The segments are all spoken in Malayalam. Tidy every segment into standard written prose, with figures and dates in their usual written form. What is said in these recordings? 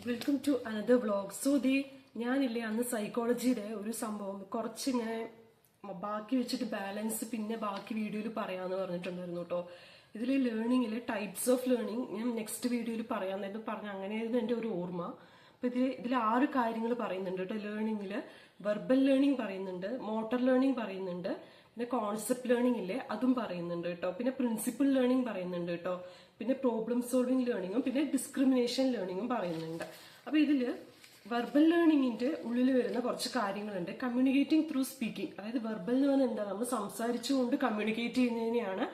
Welcome to another vlog. So ഞാനില്ലേ അന്ന് സൈക്കോളജിയുടെ ഒരു സംഭവം കുറച്ചിങ്ങനെ ബാക്കി വെച്ചിട്ട് ബാലൻസ് പിന്നെ ബാക്കി വീഡിയോയിൽ പറയാമെന്ന് പറഞ്ഞിട്ടുണ്ടായിരുന്നു കേട്ടോ. ഇതിൽ ലേണിങ്ങിൽ ടൈപ്സ് ഓഫ് ലേണിംഗ് ഞാൻ നെക്സ്റ്റ് വീഡിയോയിൽ പറയാമെന്നായിരുന്നു പറഞ്ഞ, അങ്ങനെയായിരുന്നു എൻ്റെ ഒരു ഓർമ്മ. അപ്പൊ ഇതിൽ 6 കാര്യങ്ങൾ പറയുന്നുണ്ട് കേട്ടോ. ലേണിങ്ങിൽ വെർബൽ ലേണിംഗ് പറയുന്നുണ്ട്, മോട്ടോർ ലേണിംഗ് പറയുന്നുണ്ട്, പിന്നെ കോൺസെപ്റ്റ് ലേണിംഗ് ഇല്ലേ അതും പറയുന്നുണ്ട് കേട്ടോ, പിന്നെ പ്രിൻസിപ്പിൾ ലേണിംഗ് പറയുന്നുണ്ട് കേട്ടോ, പിന്നെ പ്രോബ്ലം സോൾവിംഗ് ലേണിംഗും പിന്നെ ഡിസ്ക്രിമിനേഷൻ ലേണിംഗും പറയുന്നുണ്ട്. അപ്പൊ ഇതില് വെർബൽ ലേണിംഗിന്റെ ഉള്ളിൽ വരുന്ന കുറച്ച് കാര്യങ്ങളുണ്ട്. കമ്മ്യൂണിക്കേറ്റിംഗ് ത്രൂ സ്പീക്കിംഗ്, അതായത് വെർബൽ എന്ന് പറഞ്ഞാൽ എന്താ, നമ്മൾ സംസാരിച്ചുകൊണ്ട് കമ്മ്യൂണിക്കേറ്റ് ചെയ്യുന്നതിനെയാണ്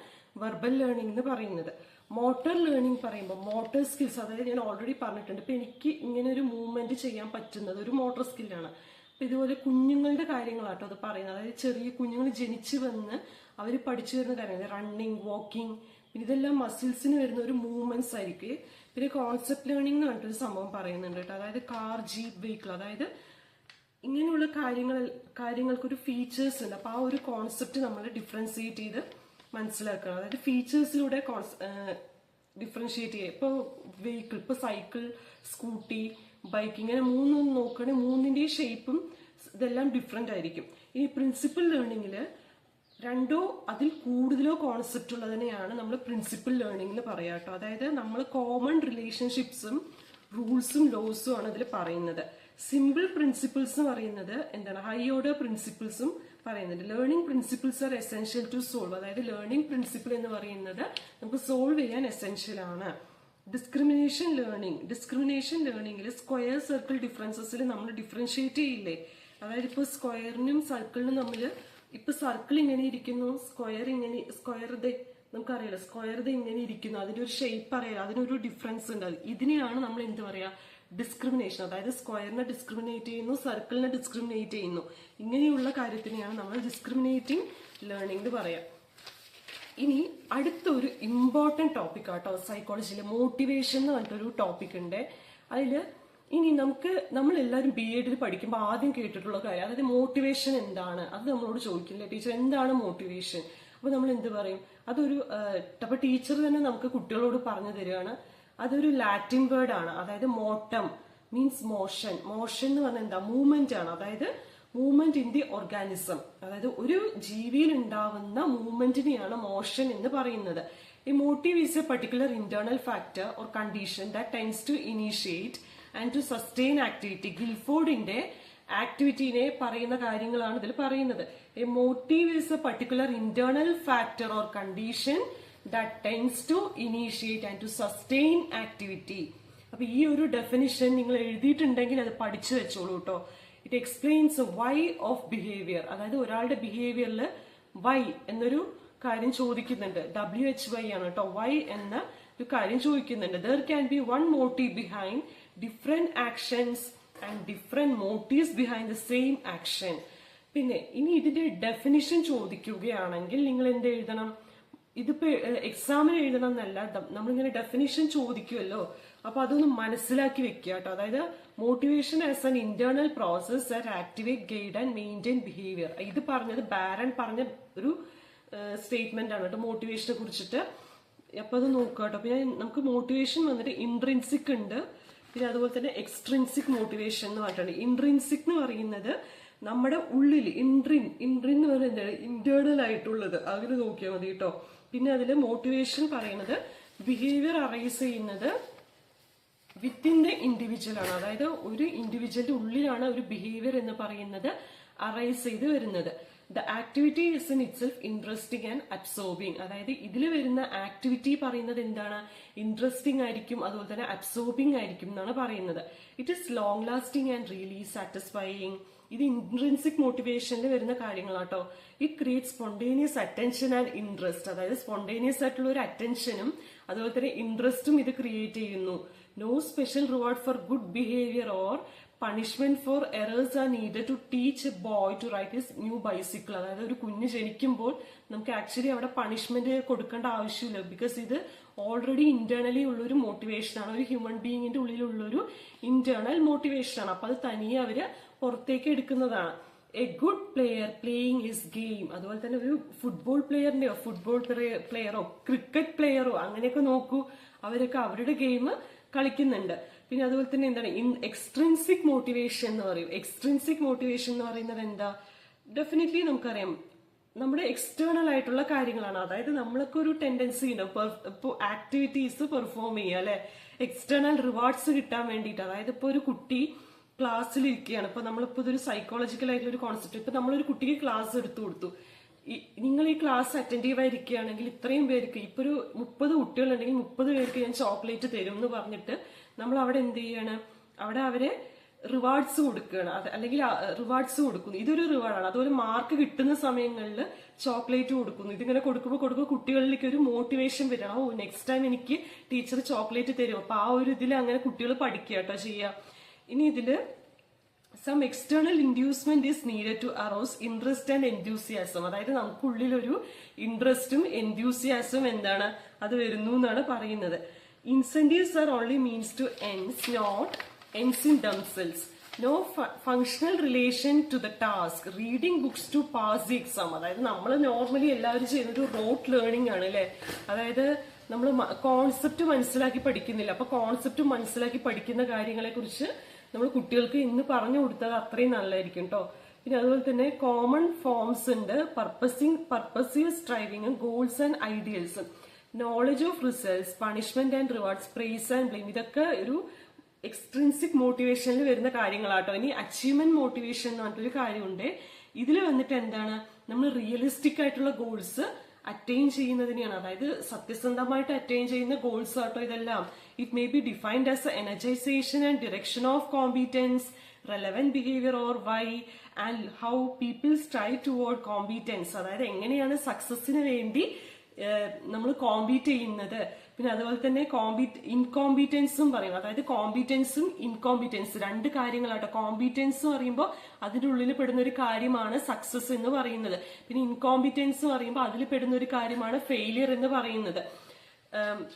വെർബൽ ലേണിംഗ് എന്ന് പറയുന്നത്. മോട്ടോർ ലേണിംഗ് പറയുമ്പോൾ മോട്ടോർ സ്കിൽസ്, അതായത് ഞാൻ ഓൾറെഡി പറഞ്ഞിട്ടുണ്ട്, ഇപ്പൊ എനിക്ക് ഇങ്ങനെ ഒരു മൂവ്മെന്റ് ചെയ്യാൻ പറ്റുന്നത് ഒരു മോട്ടോർ സ്കില്ലാണ്. അപ്പൊ ഇതുപോലെ കുഞ്ഞുങ്ങളുടെ കാര്യങ്ങളാട്ടോ അത് പറയുന്നത്. അതായത് ചെറിയ കുഞ്ഞുങ്ങൾ ജനിച്ചു വന്ന് അവർ പഠിച്ചു വരുന്ന കാര്യങ്ങൾ, റണ്ണിങ്, വാക്കിംഗ്, പിന്നെ ഇതെല്ലാം മസിൽസിന് വരുന്ന ഒരു മൂവ്മെന്റ്സ് ആയിരിക്കും. പിന്നെ കോൺസെപ്റ്റ് ലേണിംഗ് എന്ന് പറഞ്ഞിട്ടൊരു സംഭവം പറയുന്നുണ്ട് കേട്ടോ. അതായത് കാർ, ജീപ്പ്, വെഹിക്കിൾ, അതായത് ഇങ്ങനെയുള്ള കാര്യങ്ങൾക്കൊരു ഫീച്ചേഴ്സ് ഉണ്ട്. അപ്പൊ ആ ഒരു കോൺസെപ്റ്റ് നമ്മൾ ഡിഫറൻഷിയേറ്റ് ചെയ്ത് മനസ്സിലാക്കണം. അതായത് ഫീച്ചേഴ്സിലൂടെ ഡിഫറൻഷിയേറ്റ് ചെയ്യുക. ഇപ്പൊ വെഹിക്കിൾ, ഇപ്പൊ സൈക്കിൾ, സ്കൂട്ടി, ബൈക്ക്, ഇങ്ങനെ മൂന്നും നോക്കുകയാണെങ്കിൽ മൂന്നിന്റെയും ഷേപ്പും ഇതെല്ലാം ഡിഫറെന്റ് ആയിരിക്കും. ഇനി പ്രിൻസിപ്പൽ ലേണിംഗില് 2ഓ അതിൽ കൂടുതലോ കോൺസെപ്റ്റ് ഉള്ളതിനെയാണ് നമ്മൾ പ്രിൻസിപ്പൽ ലേണിംഗിൽ പറയാം കേട്ടോ. അതായത് നമ്മൾ കോമൺ റിലേഷൻഷിപ്സും റൂൾസും ലോസും ആണ് ഇതിൽ പറയുന്നത്. സിമ്പിൾ പ്രിൻസിപ്പിൾസ് എന്ന് പറയുന്നത് എന്താണ്, ഹൈ ഓർഡർ പ്രിൻസിപ്പിൾസും പറയുന്നുണ്ട്. Learning principles are essential to solve, അതായത് ലേണിംഗ് പ്രിൻസിപ്പിൾ എന്ന് പറയുന്നത് നമുക്ക് സോൾവ് ചെയ്യാൻ എസെൻഷ്യൽ ആണ്. ഡിസ്ക്രിമിനേഷൻ ലേണിംഗിൽ സ്ക്വയർ സർക്കിൾ ഡിഫറൻസസിൽ നമ്മൾ ഡിഫറൻഷിയേറ്റ് ചെയ്യില്ലേ. അതായത് ഇപ്പൊ സ്ക്വയറിനും സർക്കിളിനും തമ്മിൽ, ഇപ്പൊ സർക്കിൾ ഇങ്ങനെ ഇരിക്കുന്നു, സ്ക്വയർ നമുക്കറിയാലോ, സ്ക്വയർ ഇങ്ങനെ ഇരിക്കുന്നു, അതിന്റെ ഒരു ഷേപ്പ് അറിയാലോ, അതിനൊരു ഡിഫറൻസ് ഉണ്ട്. ഇതിനെയാണ് നമ്മൾ എന്ത് പറയാ, ഡിസ്ക്രിമിനേഷൻ. അതായത് സ്ക്വയറിനെ ഡിസ്ക്രിമിനേറ്റ് ചെയ്യുന്നു, സർക്കിളിനെ ഡിസ്ക്രിമിനേറ്റ് ചെയ്യുന്നു, ഇങ്ങനെയുള്ള കാര്യത്തിനെയാണ് നമ്മൾ ഡിസ്ക്രിമിനേറ്റിംഗ് ലേണിംഗ് പറയാം. ഇനി അടുത്തൊരു ഇമ്പോർട്ടന്റ് ടോപ്പിക് ആട്ടോ സൈക്കോളജിയിലെ മോട്ടിവേഷൻ എന്ന് പറഞ്ഞിട്ടൊരു ടോപ്പിക് ഉണ്ട്. അതില് ഇനി നമ്മൾ എല്ലാവരും BEd പഠിക്കുമ്പോൾ ആദ്യം കേട്ടിട്ടുള്ള കാര്യം, അതായത് മോട്ടിവേഷൻ എന്താണ്, അത് നമ്മളോട് ചോദിക്കില്ലേ ടീച്ചർ, എന്താണ് മോട്ടിവേഷൻ? അപ്പൊ നമ്മൾ എന്ത് പറയും, അപ്പൊ ടീച്ചർ തന്നെ നമുക്ക് കുട്ടികളോട് പറഞ്ഞു തരികയാണ്, അതൊരു ലാറ്റിൻ വേർഡ് ആണ്. അതായത് മോട്ടം മീൻസ് മോഷൻ എന്ന് പറഞ്ഞാൽ എന്താ, മൂവ്മെന്റ് ആണ്. അതായത് മൂവ്മെന്റ് ഇൻ ദി ഓർഗാനിസം, അതായത് ഒരു ജീവിയിൽ ഉണ്ടാവുന്ന മൂവ്മെന്റിനെയാണ് മോഷൻ എന്ന് പറയുന്നത്. ഈ motive is a particular internal factor or condition that tends to initiate and to sustain activity. ഗിൽഫോർഡിന്റെ ആക്ടിവിറ്റിനെ പറയുന്ന കാര്യങ്ങളാണ് ഇതിൽ പറയുന്നത്. A motive is a particular internal factor or condition that tends to initiate and to sustain activity. അപ്പൊ ഈ ഒരു ഡെഫിനിഷൻ നിങ്ങൾ എഴുതിയിട്ടുണ്ടെങ്കിൽ അത് പഠിച്ചു വെച്ചോളൂ കേട്ടോ. It explains why of behaviour, അതായത് ഒരാളുടെ ബിഹേവിയറിൽ വൈ എന്നൊരു കാര്യം ചോദിക്കുന്നുണ്ട്. WHY ആണ് കേട്ടോ, വൈ എന്ന ഒരു കാര്യം ചോദിക്കുന്നുണ്ട്. There can be one motive behind different actions and different motifs behind the same action. പിന്നെ ഇനി ഇതിന്റെ ഡെഫിനിഷൻ ചോദിക്കുകയാണെങ്കിൽ നിങ്ങൾ എന്ത് എഴുതണം, ഇതിപ്പോ എക്സാമിന് എഴുതണം എന്നല്ല, നമ്മളിങ്ങനെ ഡെഫിനിഷൻ ചോദിക്കുമല്ലോ, അപ്പൊ അതൊന്ന് മനസ്സിലാക്കി വെക്കുക കേട്ടോ. അതായത് motivation as an internal process that activate, guide and maintain behaviour. ഇത് പറഞ്ഞത് ബാരൻ പറഞ്ഞ ഒരു സ്റ്റേറ്റ്മെന്റ് ആണ് കേട്ടോ മോട്ടിവേഷനെ കുറിച്ചിട്ട്. അപ്പൊ അത് നോക്കുക കേട്ടോ. പിന്നെ നമുക്ക് മോട്ടിവേഷൻ വന്നിട്ട് ഇൻട്രിൻസിക് ഉണ്ട്, പിന്നെ അതുപോലെ തന്നെ എക്സ്ട്രിൻസിക് മോട്ടിവേഷൻ എന്ന് പറഞ്ഞിട്ടുണ്ട്. ഇൻട്രിൻസിക് എന്ന് പറയുന്നത് നമ്മുടെ ഉള്ളിൽ, ഇൻട്രിൻ എന്ന് പറയുന്നത് ഇന്റേണൽ ആയിട്ടുള്ളത്, അങ്ങനെ നോക്കിയാൽ മതി കേട്ടോ. പിന്നെ അതില് മോട്ടിവേഷൻ പറയുന്നത് ബിഹേവിയർ അറൈസ് ചെയ്യുന്നത് വിത്തിൻ ദ ഇൻഡിവിജ്വൽ ആണ്. അതായത് ഒരു ഇൻഡിവിജ്വലിന്റെ ഉള്ളിലാണ് ഒരു ബിഹേവിയർ എന്ന് പറയുന്നത് അറൈസ് ചെയ്ത് വരുന്നത്. The activity is in itself interesting and absorbing. അതായത് ഇതിൽ വരുന്ന ആക്ടിവിറ്റി പറയുന്നത് എന്താണ്, ഇൻട്രസ്റ്റിംഗ് ആയിരിക്കും, അതുപോലെ തന്നെ അബ്സോർബിംഗ് ആയിരിക്കും എന്നാണ് പറയുന്നത്. It is long lasting and really satisfying. ഇത് ഇൻട്രിൻസിക് മോട്ടിവേഷനിൽ വരുന്ന കാര്യങ്ങളാട്ടോ. It create spontaneous attention and interest, അതായത് സ്പോണ്ടേനിയസ് ആയിട്ടുള്ള ഒരു അറ്റൻഷനും അതുപോലെ തന്നെ ഇൻട്രസ്റ്റും ഇത് ക്രിയേറ്റ് ചെയ്യുന്നു. No special reward for good behaviour or punishment for errors are needed to teach a boy to ride his new bicycle. അതായത് ഒരു കുഞ്ഞ് ജനിക്കുമ്പോൾ നമുക്ക് ആക്ച്വലി അവിടെ പണിഷ്മെന്റ് കൊടുക്കേണ്ട ആവശ്യമില്ല, ബിക്കോസ് ഇത് ഓൾറെഡി ഇന്റേണലി ഉള്ളൊരു മോട്ടിവേഷൻ ആണ്, ഒരു ഹ്യൂമൻ ബീയിങ്ങിന്റെ ഉള്ളിലുള്ളൊരു ഇന്റേണൽ മോട്ടിവേഷൻ ആണ്. അപ്പൊ അത് തനിയെ അവര് പുറത്തേക്ക് എടുക്കുന്നതാണ്. A good player playing his game. അതുപോലെ തന്നെ ഒരു ഫുട്ബോൾ പ്ലെയറോ ക്രിക്കറ്റ് പ്ലെയറോ അങ്ങനെയൊക്കെ നോക്കൂ, അവരൊക്കെ അവരുടെ ഗെയിം കളിക്കുന്നുണ്ട്. പിന്നെ അതുപോലെ തന്നെ എന്താണ് എക്സ്ട്രിൻസിക് മോട്ടിവേഷൻ എന്ന് പറയും. എക്സ്ട്രിൻസിക് മോട്ടിവേഷൻ എന്ന് പറയുന്നത് എന്താ? ഡെഫിനറ്റ്ലി നമുക്കറിയാം, നമ്മുടെ എക്സ്റ്റേണൽ ആയിട്ടുള്ള കാര്യങ്ങളാണ്. അതായത് നമ്മളൊക്കെ ഒരു ടെൻഡൻസി ഉണ്ട് ഇപ്പോൾ ആക്ടിവിറ്റീസ് പെർഫോം ചെയ്യുക അല്ലെ, എക്സ്റ്റേണൽ റിവാർഡ്സ് കിട്ടാൻ വേണ്ടിയിട്ട്. അതായത് ഇപ്പോൾ ഒരു കുട്ടി ക്ലാസ്സിൽ ഇരിക്കുകയാണ്, ഇപ്പൊ നമ്മളിപ്പോ ഇതൊരു സൈക്കോളജിക്കൽ ആയിട്ടുള്ള ഒരു കോൺസെപ്റ്റ്. ഇപ്പൊ നമ്മളൊരു കുട്ടിക്ക് ക്ലാസ് എടുത്തു കൊടുത്തു, നിങ്ങൾ ഈ ക്ലാസ് അറ്റൻഡീവ് ആയിരിക്കുകയാണെങ്കിൽ ഇത്രയും പേർക്ക്, ഇപ്പൊ ഒരു 30 കുട്ടികളുണ്ടെങ്കിൽ 30 പേർക്ക് ഞാൻ ചോക്ലേറ്റ് തരും എന്ന് പറഞ്ഞിട്ട് നമ്മൾ അവിടെ എന്ത് ചെയ്യാണ്? അവിടെ അവരെ റിവാർഡ്സ് കൊടുക്കുകയാണ്, അല്ലെങ്കിൽ റിവാർഡ്സ് കൊടുക്കുന്നു. ഇതൊരു റിവാർഡാണ്. അതുപോലെ മാർക്ക് കിട്ടുന്ന സമയങ്ങളിൽ ചോക്ലേറ്റ് കൊടുക്കുന്നു. ഇതിങ്ങനെ കൊടുക്കുമ്പോൾ കുട്ടികളിലേക്ക് ഒരു മോട്ടിവേഷൻ വരണം. ഓ, നെക്സ്റ്റ് ടൈം എനിക്ക് ടീച്ചർ ചോക്ലേറ്റ് തരും. അപ്പൊ ആ ഒരു ഇതിൽ അങ്ങനെ കുട്ടികൾ പഠിക്കുക കേട്ടോ ചെയ്യുക. ഇനി ഇതില് some external inducement is needed to arouse interest and enthusiasm. അതായത് നമുക്കുള്ളിൽ ഒരു ഇൻട്രസ്റ്റും എൻഡ്യൂസിയാസും എന്താണ് അത് വരുന്നു എന്നാണ് പറയുന്നത്. Incentives are only means to ends, not ends in themselves. No functional relation to the task. Reading books to pass the exam. അതായത് നമ്മൾ നോർമലി എല്ലാവരും ചെയ്യുന്ന ഒരു റോട്ട് ലേണിംഗ് ആണ് അല്ലെ. അതായത് നമ്മൾ കോൺസെപ്റ്റ് മനസ്സിലാക്കി പഠിക്കുന്നില്ല. അപ്പൊ കോൺസെപ്റ്റ് മനസ്സിലാക്കി പഠിക്കുന്ന കാര്യങ്ങളെ കുറിച്ച് നമ്മൾ കുട്ടികൾക്ക് ഇന്ന് പറഞ്ഞു കൊടുത്താൽ അത്രയും നല്ലതായിരിക്കും കേട്ടോ. പിന്നെ അതുപോലെ തന്നെ കോമൺ ഫോംസ് ഉണ്ട്, purposive striving, goals and ideals, knowledge of results, punishment and rewards, praise and blame. ഇതൊക്കെ ഒരു എക്സ്ട്രിൻസിക് മോട്ടിവേഷനിൽ വരുന്ന കാര്യങ്ങളാട്ടോ. ഇനി അച്ചീവ്മെന്റ് മോട്ടിവേഷൻ എന്ന് പറഞ്ഞിട്ടൊരു കാര്യമുണ്ട്. ഇതിൽ വന്നിട്ട് എന്താണ്, നമ്മൾ റിയലിസ്റ്റിക് ആയിട്ടുള്ള ഗോൾസ് അറ്റൈൻ ചെയ്യുന്നതിനെയാണ്. അതായത് സത്യസന്ധമായിട്ട് അറ്റൈൻ ചെയ്യുന്ന ഗോൾസ് ആട്ടോ ഇതെല്ലാം. It may be defined as energisation and direction of competence, relevant behaviour or why and how people strive toward competence. അതായത് എങ്ങനെയാണ് സക്സസിന് വേണ്ടി നമ്മൾ കോമ്പീറ്റ് ചെയ്യുന്നത്. പിന്നെ അതുപോലെ തന്നെ ഇൻകോമ്പീറ്റൻസും പറയും. അതായത് കോമ്പീറ്റൻസും ഇൻകോമ്പീറ്റൻസ് രണ്ട് കാര്യങ്ങളാട്ടോ. കോമ്പീറ്റൻസ് എന്ന് പറയുമ്പോൾ അതിന്റെ ഉള്ളിൽ പെടുന്ന ഒരു കാര്യമാണ് സക്സസ് എന്ന് പറയുന്നത്. പിന്നെ ഇൻകോമ്പീറ്റൻസ് എന്ന് പറയുമ്പോൾ അതിൽ പെടുന്ന ഒരു കാര്യമാണ് ഫെയിലിയർ എന്ന് പറയുന്നത്.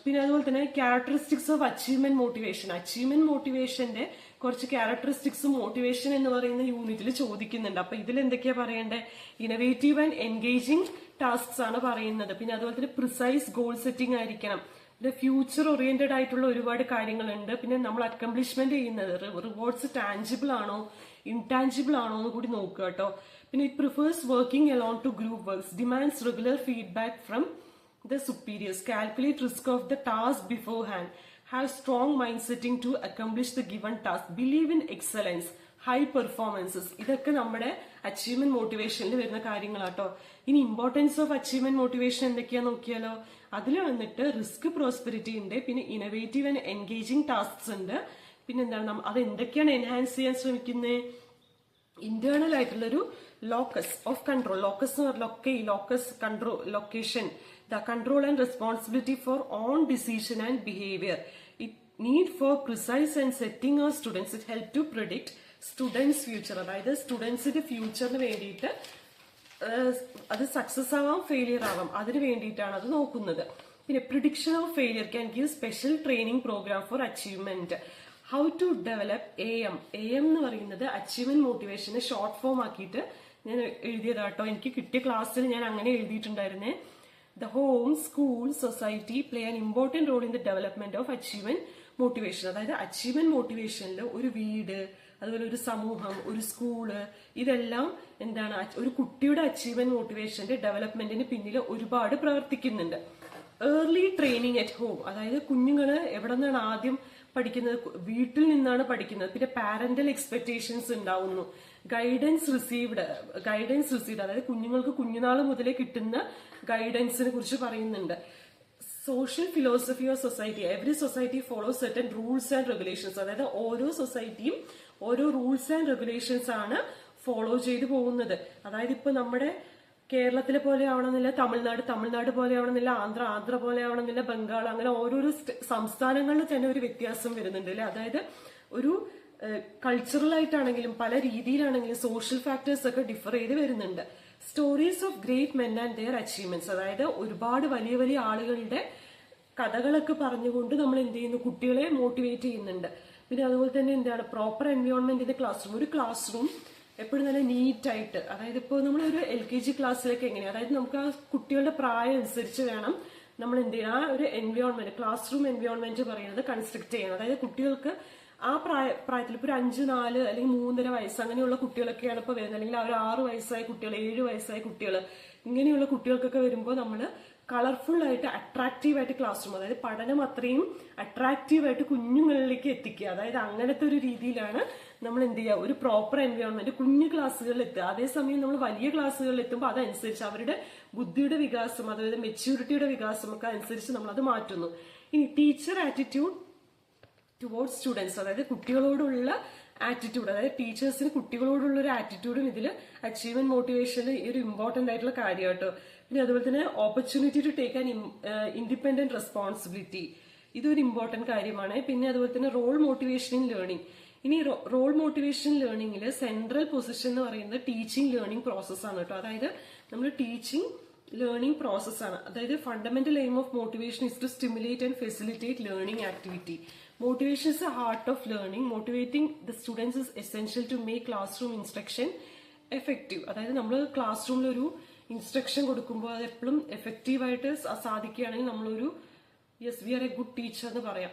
പിന്നെ അതുപോലെ തന്നെ characteristics of achievement motivation. Achievement മോട്ടിവേഷന്റെ കുറച്ച് ക്യാരക്ടറിസ്റ്റിക്സും മോട്ടിവേഷൻ എന്ന് പറയുന്ന യൂണിറ്റിൽ ചോദിക്കുന്നുണ്ട്. അപ്പൊ ഇതിൽ എന്തൊക്കെയാ പറയേണ്ടത്? ഇന്നവേറ്റീവ് ആൻഡ് എൻഗേജിങ് ടാസ്ക്സ് ആണ് പറയുന്നത്. പിന്നെ അതുപോലെ തന്നെ പ്രിസൈസ് ഗോൾ സെറ്റിംഗ് ആയിരിക്കണം. പിന്നെ ഫ്യൂച്ചർ ഓറിയന്റഡ് ആയിട്ടുള്ള ഒരുപാട് കാര്യങ്ങളുണ്ട്. പിന്നെ നമ്മൾ അക്കംപ്ലിഷ്മെന്റ് ചെയ്യുന്നത് റിവാർഡ്സ് ടാഞ്ചിബിൾ ആണോ ഇൻടാഞ്ചിബിൾ ആണോ എന്ന് കൂടി നോക്കുക കേട്ടോ. പിന്നെ it prefers working alone to group works, demands regular feedback from the superiors, calculate risk of the task beforehand, have strong mind setting to accomplish the given task, believe in excellence, high performances. ഇതൊക്കെ നമ്മുടെ അച്ചീവ്മെന്റ് മോട്ടിവേഷനിൽ വരുന്ന കാര്യങ്ങളാട്ടോ. ഇനി ഇമ്പോർട്ടൻസ് ഓഫ് അച്ചീവ്മെന്റ് മോട്ടിവേഷൻ എന്തൊക്കെയാ നോക്കിയാലോ. അതിൽ വന്നിട്ട് റിസ്ക് പ്രോസ്പെരിറ്റി ഉണ്ട്, പിന്നെ ഇന്നോവേറ്റീവ് ആൻഡ് എൻഗേജിങ് ടാസ്ക്സ് ഉണ്ട്. പിന്നെ എന്താണ് അത് എന്തൊക്കെയാണ് എൻഹാൻസ് ചെയ്യാൻ ശ്രമിക്കുന്നത്? ഇന്റേണൽ ആയിട്ടുള്ളൊരു locus of control. Locus control location, the control and responsibility for own decision and behavior. It need for precise and setting of students. It help to predict students future. അതായത് സ്റ്റുഡൻസിന്റെ ഫ്യൂച്ചറിന് വേണ്ടിയിട്ട് അത് സക്സസ് ആവാം ഫെയിലിയർ ആവാം, അതിന് വേണ്ടിയിട്ടാണ് അത് നോക്കുന്നത്. പിന്നെ prediction of failure can give special training programme for achievement. How to develop AM എന്ന് പറയുന്നത് അച്ചീവ്മെന്റ് മോട്ടിവേഷനെ ഷോർട്ട് ഫോം ആക്കിയിട്ട് ഞാൻ എഴുതിയതാട്ടോ. എനിക്ക് കിട്ടിയ ക്ലാസ്സിൽ ഞാൻ അങ്ങനെ എഴുതിയിട്ടുണ്ടായിരുന്നേ. The home, school, society play an important role in the development of achievement motivation. അതായത് അച്ചീവ്മെന്റ് മോട്ടിവേഷനിൽ ഒരു വീട്, അതുപോലെ ഒരു സമൂഹം, ഒരു സ്കൂള്, ഇതെല്ലാം എന്താണ് ഒരു കുട്ടിയുടെ അച്ചീവ്മെന്റ് മോട്ടിവേഷന്റെ ഡെവലപ്മെന്റിന് പിന്നിൽ ഒരുപാട് പ്രവർത്തിക്കുന്നുണ്ട്. Early training at home. അതായത് കുഞ്ഞുങ്ങള് എവിടെ നിന്നാണ് ആദ്യം പഠിക്കുന്നത്? വീട്ടിൽ നിന്നാണ് പഠിക്കുന്നത്. പിന്നെ പാരന്റൽ എക്സ്പെക്ടേഷൻസ് ഉണ്ടാവുന്നു. ഗൈഡൻസ് റിസീവ്ഡ് അതായത് കുഞ്ഞുങ്ങൾക്ക് കുഞ്ഞുനാൾ മുതലേ കിട്ടുന്ന ഗൈഡൻസിനെ കുറിച്ച് പറയുന്നുണ്ട്. Social philosophy of society. Every society follows certain rules and regulations. അതായത് ഓരോ സൊസൈറ്റിയും ഓരോ റൂൾസ് ആൻഡ് റെഗുലേഷൻസ് ആണ് ഫോളോ ചെയ്തു പോകുന്നത്. അതായത് ഇപ്പൊ നമ്മുടെ കേരളത്തിലെ പോലെ ആവണമെന്നില്ല, തമിഴ്നാട് പോലെ ആവണമെന്നില്ല, ആന്ധ്ര പോലെ ആവണമെന്നില്ല, ബംഗാൾ, അങ്ങനെ ഓരോരോ സംസ്ഥാനങ്ങളിൽ തന്നെ ഒരു വ്യത്യാസം വരുന്നുണ്ട് അല്ലെ. അതായത് ഒരു കൾച്ചറൽ ആയിട്ടാണെങ്കിലും പല രീതിയിലാണെങ്കിലും സോഷ്യൽ ഫാക്ടേഴ്സ് ഒക്കെ ഡിഫർ ചെയ്ത് വരുന്നുണ്ട്. Stories of great men and their achievements. അതായത് ഒരുപാട് വലിയ വലിയ ആളുകളുടെ കഥകളൊക്കെ പറഞ്ഞുകൊണ്ട് നമ്മൾ എന്ത് ചെയ്യുന്നു? കുട്ടികളെ മോട്ടിവേറ്റ് ചെയ്യുന്നുണ്ട്. പിന്നെ അതുപോലെ തന്നെ എന്താണ് proper environment in class room. ഒരു ക്ലാസ് റൂം എപ്പോഴും നല്ല നീറ്റ് ആയിട്ട്, അതായത് ഇപ്പോൾ നമ്മളൊരു LKG ക്ലാസ്സിലേക്ക് എങ്ങനെയാണ്, അതായത് നമുക്ക് ആ കുട്ടികളുടെ പ്രായം അനുസരിച്ച് വേണം നമ്മൾ എന്ത് ചെയ്യണം ആ ഒരു എൻവയോൺമെന്റ്, ക്ലാസ് റൂം എൻവയോൺമെന്റ് പറയുന്നത് കൺസ്ട്രക്ട് ചെയ്യണം. അതായത് കുട്ടികൾക്ക് ആ പ്രായത്തിൽ ഇപ്പൊ ഒരു 5, 4 അല്ലെങ്കിൽ 3.5 വയസ്സ് അങ്ങനെയുള്ള കുട്ടികളൊക്കെയാണ് ഇപ്പൊ വരുന്നത്, അല്ലെങ്കിൽ ആ ഒരു 6 വയസ്സായ കുട്ടികൾ, 7 വയസ്സായ കുട്ടികൾ, ഇങ്ങനെയുള്ള കുട്ടികൾക്കൊക്കെ വരുമ്പോൾ നമ്മൾ കളർഫുൾ ആയിട്ട് അട്രാക്റ്റീവ് ആയിട്ട് ക്ലാസ് റൂം, അതായത് പഠനം അത്രയും അട്രാക്റ്റീവ് ആയിട്ട് കുഞ്ഞുങ്ങളിലേക്ക് എത്തിക്കുക. അതായത് അങ്ങനത്തെ ഒരു രീതിയിലാണ് നമ്മൾ എന്ത് ചെയ്യുക, ഒരു പ്രോപ്പർ എൻവയോൺമെന്റ് കുഞ്ഞു ക്ലാസ്സുകളിൽ എത്തുക. അതേസമയം നമ്മൾ വലിയ ക്ലാസ്സുകളിൽ എത്തുമ്പോൾ അതനുസരിച്ച് അവരുടെ ബുദ്ധിയുടെ വികാസം, അതായത് മെച്യൂരിറ്റിയുടെ വികാസം ഒക്കെ അനുസരിച്ച് നമ്മൾ അത് മാറ്റുന്നു. ഇനി ടീച്ചർ ആറ്റിറ്റ്യൂഡ് ടുവേർഡ്സ് സ്റ്റുഡൻസ്, അതായത് കുട്ടികളോടുള്ള ആറ്റിറ്റ്യൂഡ്, അതായത് ടീച്ചേഴ്സിന് കുട്ടികളോടുള്ള ഒരു ആറ്റിറ്റ്യൂഡും ഇതിൽ അച്ചീവ്മെന്റ് മോട്ടിവേഷനിൽ ഒരു ഇമ്പോർട്ടന്റ് ആയിട്ടുള്ള കാര്യം കേട്ടോ. പിന്നെ അതുപോലെ തന്നെ opportunity to take an independent responsibility, ഇതൊരു ഇമ്പോർട്ടന്റ് കാര്യമാണ്. പിന്നെ അതുപോലെ തന്നെ റോൾ മോട്ടിവേഷൻ ഇൻ ലേണിംഗ്. ഇനി റോൾ മോട്ടിവേഷൻ ലേണിംഗിൽ സെൻട്രൽ പൊസിഷൻ എന്ന് പറയുന്നത് ടീച്ചിങ് ലേണിംഗ് പ്രോസസ്സാണ് കേട്ടോ. അതായത് നമ്മൾ ടീച്ചിങ് ലേണിംഗ് പ്രോസസ്സാണ്. അതായത് fundamental aim of motivation is to stimulate and facilitate learning activity. Motivation is the heart of learning. Motivating the students is essential to make classroom instruction effective. അതായത് നമ്മൾ ക്ലാസ് റൂമിൽ ഒരു ഇൻസ്ട്രക്ഷൻ കൊടുക്കുമ്പോൾ അത് എപ്പോഴും എഫക്റ്റീവായിട്ട് സാധിക്കുകയാണെങ്കിൽ നമ്മളൊരു we are a good teacher എന്ന് പറയാം.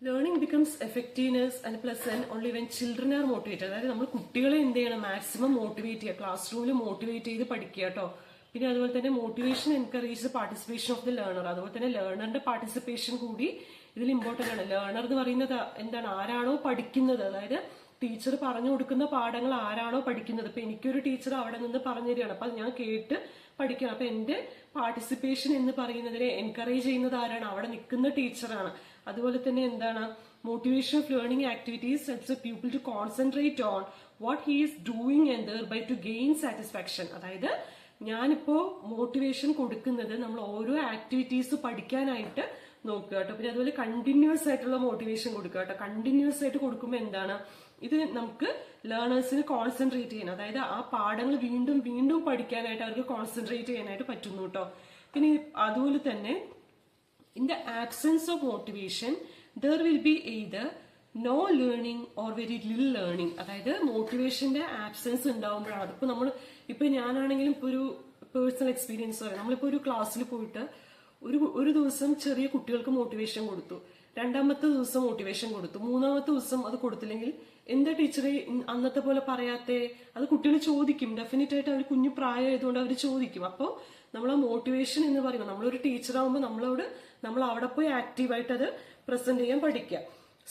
Learning becomes effectiveness and pleasant only when children are motivated. അതായത് നമ്മൾ കുട്ടികളെ എന്ത് ചെയ്യണം, മാക്സിമം മോട്ടിവേറ്റ് ചെയ്യുക, ക്ലാസ് റൂമിൽ മോട്ടിവേറ്റ് ചെയ്ത് പഠിക്കുക കേട്ടോ. പിന്നെ അതുപോലെ തന്നെ motivation encourage participation of the learner. അതുപോലെ തന്നെ ലേണറിന്റെ പാർട്ടിസിപ്പേഷൻ കൂടി ഇതിൽ ഇമ്പോർട്ടന്റ് ആണ്. ലേണർ എന്ന് പറയുന്നത് എന്താണ്, ആരാണോ പഠിക്കുന്നത്, അതായത് ടീച്ചർ പറഞ്ഞു കൊടുക്കുന്ന പാഠങ്ങൾ ആരാണോ പഠിക്കുന്നത്. ഇപ്പൊ എനിക്കൊരു ടീച്ചർ അവിടെ നിന്ന് പറഞ്ഞു തരികയാണ്, അപ്പൊ ഞാൻ കേട്ട് പഠിക്കണം. അപ്പൊ എന്റെ പാർട്ടിസിപ്പേഷൻ എന്ന് പറയുന്നതിനെ എൻകറേജ് ചെയ്യുന്നത് ആരാണ്, അവിടെ നിൽക്കുന്ന ടീച്ചറാണ്. അതുപോലെ തന്നെ എന്താണ്, motivation of learning activities helps a people to concentrate on what he is doing and thereby to gain satisfaction. അതായത് ഞാനിപ്പോ മോട്ടിവേഷൻ കൊടുക്കുന്നത് നമ്മൾ ഓരോ ആക്ടിവിറ്റീസ് പഠിക്കാനായിട്ട് നോക്കുക കേട്ടോ. പിന്നെ അതുപോലെ കണ്ടിന്യൂസ് ആയിട്ടുള്ള മോട്ടിവേഷൻ കൊടുക്കുക കേട്ടോ. കണ്ടിന്യൂസ് ആയിട്ട് കൊടുക്കുമ്പോൾ എന്താണ്, ഇത് നമുക്ക് ലേണേഴ്സിന് കോൺസെൻട്രേറ്റ് ചെയ്യണം, അതായത് ആ പാഠങ്ങൾ വീണ്ടും വീണ്ടും പഠിക്കാനായിട്ട് അവർക്ക് കോൺസെൻട്രേറ്റ് ചെയ്യാനായിട്ട് പറ്റുന്നു കേട്ടോ. പിന്നെ അതുപോലെ തന്നെ in the absence of motivation there will be either no learning or very little learning. അതായത് മോട്ടിവേഷന്റെ ആബ്സെൻസ് ഉണ്ടാവുമ്പോഴാണ്. അതിപ്പോ നമ്മൾ ഇപ്പൊ ഞാനാണെങ്കിലും ഇപ്പൊ ഒരു പേഴ്സണൽ എക്സ്പീരിയൻസ് പറയാം. നമ്മളിപ്പോ ഒരു ക്ലാസ്സിൽ പോയിട്ട് ഒരു ദിവസം ചെറിയ കുട്ടികൾക്ക് മോട്ടിവേഷൻ കൊടുത്തു, രണ്ടാമത്തെ ദിവസം മോട്ടിവേഷൻ കൊടുത്തു, മൂന്നാമത്തെ ദിവസം അത് കൊടുത്തില്ലെങ്കിൽ എന്താ ടീച്ചറെ അന്നത്തെ പോലെ പറയാത്തെ, അത് കുട്ടികൾ ചോദിക്കും. ഡെഫിനറ്റ് ആയിട്ട് അവർ കുഞ്ഞു പ്രായമായതുകൊണ്ട് അവർ ചോദിക്കും. അപ്പോൾ നമ്മൾ ആ മോട്ടിവേഷൻ എന്ന് പറയുമ്പോൾ നമ്മളൊരു ടീച്ചറാകുമ്പോൾ നമ്മൾ അവിടെ പോയി ആക്റ്റീവായിട്ട് അത് പ്രസന്റ് ചെയ്യാൻ പഠിക്കുക.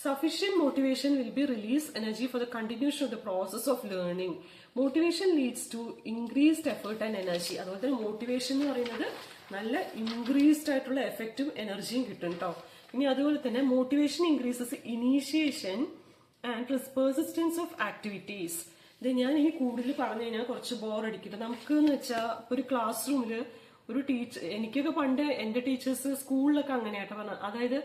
Sufficient motivation will be release energy for the continuation of the process of learning. Motivation leads to increased effort and energy. അതുപോലെ തന്നെ മോട്ടിവേഷൻ എന്ന് പറയുന്നത് നല്ല ഇൻക്രീസ്ഡ് ആയിട്ടുള്ള എഫക്റ്റും എനർജിയും കിട്ടും കേട്ടോ. ഇനി അതുപോലെ തന്നെ motivation increases initiation and persistence of activities. ഇത് ഞാൻ ഇനി കൂടുതൽ പറഞ്ഞു കഴിഞ്ഞാൽ കുറച്ച് ബോർ അടിക്കട്ടെ. നമുക്ക് എന്ന് വെച്ചാൽ ഒരു ക്ലാസ് റൂമിൽ ഒരു ടീച്ചർ, എനിക്കൊക്കെ പണ്ട് എന്റെ ടീച്ചേഴ്സ് സ്കൂളിലൊക്കെ അങ്ങനെയാട്ടോ പറഞ്ഞത്. അതായത്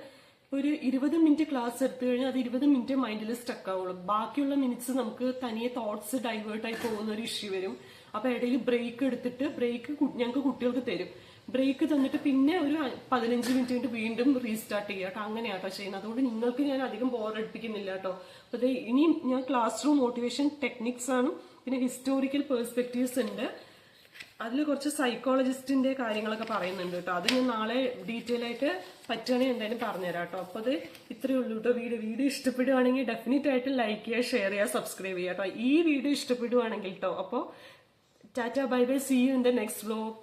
ഒരു 20 മിനിറ്റ് ക്ലാസ് എടുത്തു കഴിഞ്ഞാൽ അത് 20 മിനിറ്റ് മൈൻഡിൽ സ്റ്റക്ക് ആവുള്ളൂ. ബാക്കിയുള്ള മിനിറ്റ്സ് നമുക്ക് തനിയെ തോട്ട്സ് ഡൈവേർട്ട് ആയി പോകുന്ന ഒരു ഇഷ്യൂ വരും. അപ്പൊ ഇടയിൽ ബ്രേക്ക് എടുത്തിട്ട് ഞങ്ങൾക്ക് കുട്ടികൾക്ക് തരും. ബ്രേക്ക് തന്നിട്ട് പിന്നെ ഒരു 15 മിനിറ്റ് കഴിഞ്ഞിട്ട് വീണ്ടും റീസ്റ്റാർട്ട് ചെയ്യുക കേട്ടോ. അങ്ങനെയാട്ടോ ചെയ്യുന്നത്. അതുകൊണ്ട് നിങ്ങൾക്ക് ഞാൻ അധികം ബോറടിപ്പിക്കുന്നില്ല കേട്ടോ. അപ്പൊ ഇനി ഞാൻ ക്ലാസ് റൂം മോട്ടിവേഷൻ ടെക്നിക്സ് ആണ്, പിന്നെ ഹിസ്റ്റോറിക്കൽ പെർസ്പെക്റ്റീവ്സ് ഉണ്ട്, അതിൽ കുറച്ച് സൈക്കോളജിസ്റ്റിന്റെ കാര്യങ്ങളൊക്കെ പറയുന്നുണ്ട് കേട്ടോ. അത് ഞാൻ നാളെ ഡീറ്റെയിൽ ആയിട്ട് പറ്റുകയാണെങ്കിൽ എന്തായാലും പറഞ്ഞുതരാം കേട്ടോ. അപ്പൊ അത് ഇത്രയേ ഉള്ളൂ കേട്ടോ. വീഡിയോ ഇഷ്ടപ്പെടുവാണെങ്കിൽ ഡെഫിനറ്റ് ആയിട്ട് ലൈക്ക് ചെയ്യുക, ഷെയർ ചെയ്യുക, സബ്സ്ക്രൈബ് ചെയ്യുക കേട്ടോ. ഈ വീഡിയോ ഇഷ്ടപ്പെടുവാണെങ്കിൽ കേട്ടോ. അപ്പോൾ tata bye bye, see you in the next vlog.